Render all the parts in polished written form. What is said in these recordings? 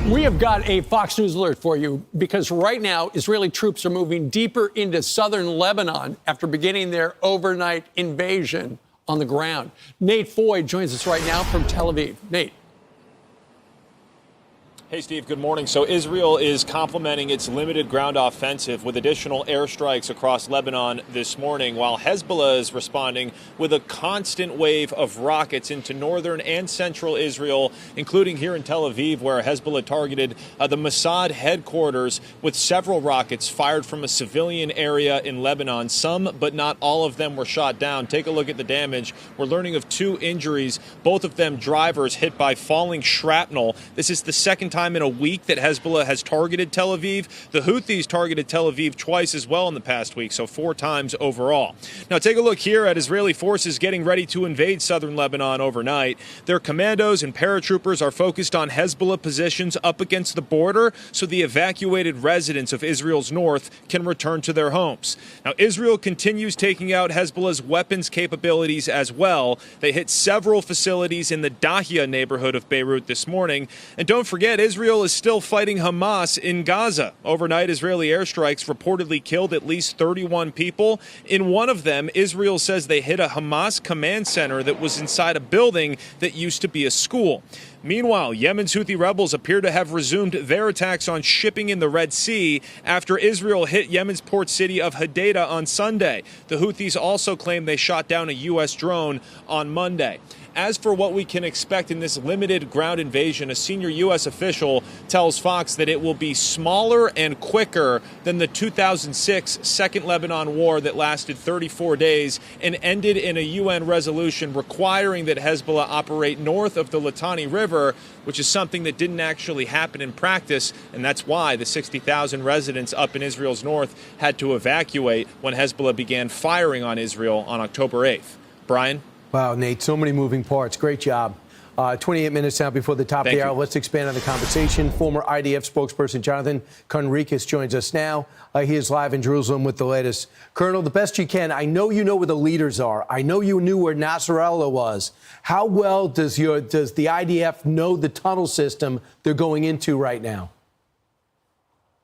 We have got a Fox News alert for you because right now Israeli troops are moving deeper into southern Lebanon after beginning their overnight invasion on the ground. Nate Foy joins us right now from Tel Aviv. Nate. Hey, Steve, good morning. So Israel is complementing its limited ground offensive with additional airstrikes across Lebanon this morning, while Hezbollah is responding with a constant wave of rockets into northern and central Israel, including here in Tel Aviv, where Hezbollah targeted the Mossad headquarters with several rockets fired from a civilian area in Lebanon. Some, but not all of them, were shot down. Take a look at the damage. We're learning of 2 injuries, both of them drivers hit by falling shrapnel. This is the second time in a week that Hezbollah has targeted Tel Aviv. The Houthis targeted Tel Aviv twice as well in the past week, so 4 times overall. Now take a look here at Israeli forces getting ready to invade southern Lebanon overnight. Their commandos and paratroopers are focused on Hezbollah positions up against the border so the evacuated residents of Israel's north can return to their homes. Now Israel continues taking out Hezbollah's weapons capabilities as well. They hit several facilities in the Dahia neighborhood of Beirut this morning. And don't forget, Israel is still fighting Hamas in Gaza. Overnight, Israeli airstrikes reportedly killed at least 31 people. In one of them, Israel says they hit a Hamas command center that was inside a building that used to be a school. Meanwhile, Yemen's Houthi rebels appear to have resumed their attacks on shipping in the Red Sea after Israel hit Yemen's port city of Hodeidah on Sunday. The Houthis also claim they shot down a U.S. drone on Monday. As for what we can expect in this limited ground invasion, a senior U.S. official tells Fox that it will be smaller and quicker than the 2006 Second Lebanon War that lasted 34 days and ended in a UN resolution requiring that Hezbollah operate north of the Litani River, which is something that didn't actually happen in practice, and that's why the 60,000 residents up in Israel's north had to evacuate when Hezbollah began firing on Israel on October 8th. Brian? Wow, Nate, so many moving parts. Great job. 28 minutes now before the top of the hour. Let's expand on the conversation. Former IDF spokesperson Jonathan Conricus joins us now. He is live in Jerusalem with the latest. Colonel, the best you can, I know you know where the leaders are. I know you knew where Nasrallah was. How well does the IDF know the tunnel system they're going into right now?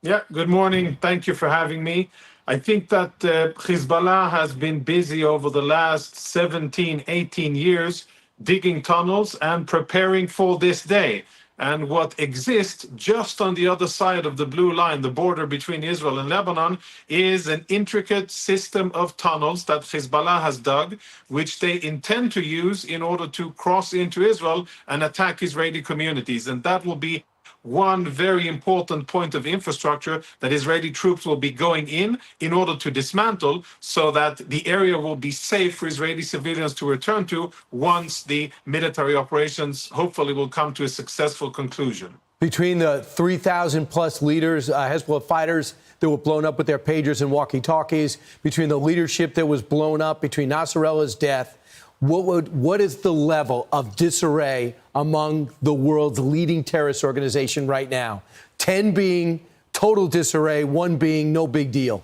Yeah, good morning. Thank you for having me. I think that Hezbollah has been busy over the last 17, 18 years digging tunnels and preparing for this day. And what exists just on the other side of the blue line, the border between Israel and Lebanon, is an intricate system of tunnels that Hezbollah has dug, which they intend to use in order to cross into Israel and attack Israeli communities. And that will be one very important point of infrastructure that Israeli troops will be going in order to dismantle so that the area will be safe for Israeli civilians to return to once the military operations hopefully will come to a successful conclusion. Between the 3,000 plus leaders, Hezbollah fighters that were blown up with their pagers and walkie-talkies, between the leadership that was blown up, between Nasrallah's death, what is the level of disarray among the world's leading terrorist organization right now? 10 being total disarray, 1 being no big deal.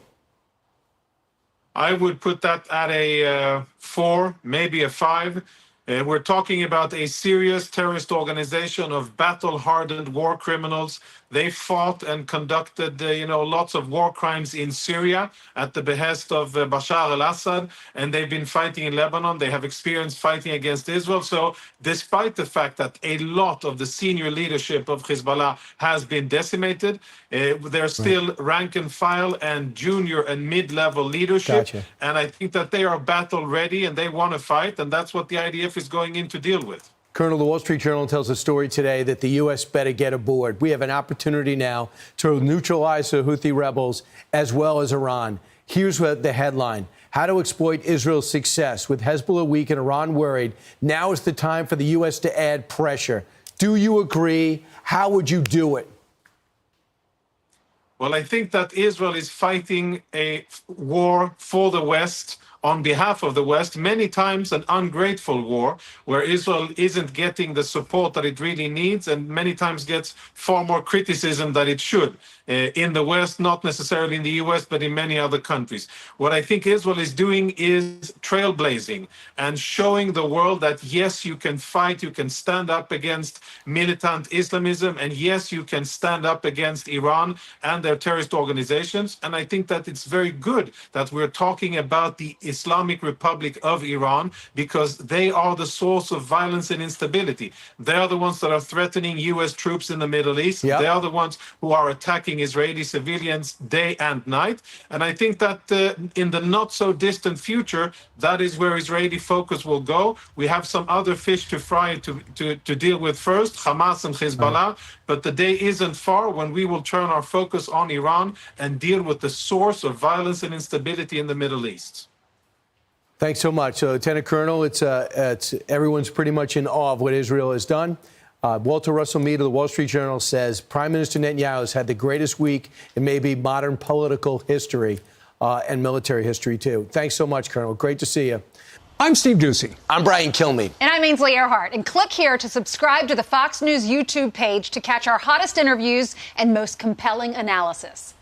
I would put that at a 4, maybe a 5. We're talking about a serious terrorist organization of battle-hardened war criminals. They fought and conducted, lots of war crimes in Syria at the behest of Bashar al-Assad, and they've been fighting in Lebanon. They have experience fighting against Israel. So despite the fact that a lot of the senior leadership of Hezbollah has been decimated, there's still rank and file and junior and mid-level leadership. Gotcha. And I think that they are battle-ready and they want to fight, and that's what the IDF is going in to deal with. Colonel, the Wall Street Journal tells a story today that the U.S. better get aboard. We have an opportunity now to neutralize the Houthi rebels as well as Iran. Here's what the headline: how to exploit Israel's success. With Hezbollah weak and Iran worried, now is the time for the U.S. to add pressure. Do you agree? How would you do it? Well, I think that Israel is fighting a war for the West on behalf of the West, many times an ungrateful war where Israel isn't getting the support that it really needs and many times gets far more criticism than it should. In the West, not necessarily in the US, but in many other countries. What I think Israel is doing is trailblazing and showing the world that, yes, you can fight, you can stand up against militant Islamism, and yes, you can stand up against Iran and their terrorist organizations. And I think that it's very good that we're talking about the Islamic Republic of Iran because they are the source of violence and instability. They are the ones that are threatening US troops in the Middle East. Yep. They are the ones who are attacking Israeli civilians day and night. And I think that in the not so distant future, that is where Israeli focus will go. We have some other fish to fry to deal with first, Hamas and Hezbollah, but the day isn't far when we will turn our focus on Iran and deal with the source of violence and instability in the Middle East. Thanks so much. So, Lieutenant Colonel, it's everyone's pretty much in awe of what Israel has done. Walter Russell Mead of the Wall Street Journal says Prime Minister Netanyahu has had the greatest week in maybe modern political history and military history, too. Thanks so much, Colonel. Great to see you. I'm Steve Doocy. I'm Brian Kilmeade. And I'm Ainsley Earhart. And click here to subscribe to the Fox News YouTube page to catch our hottest interviews and most compelling analysis.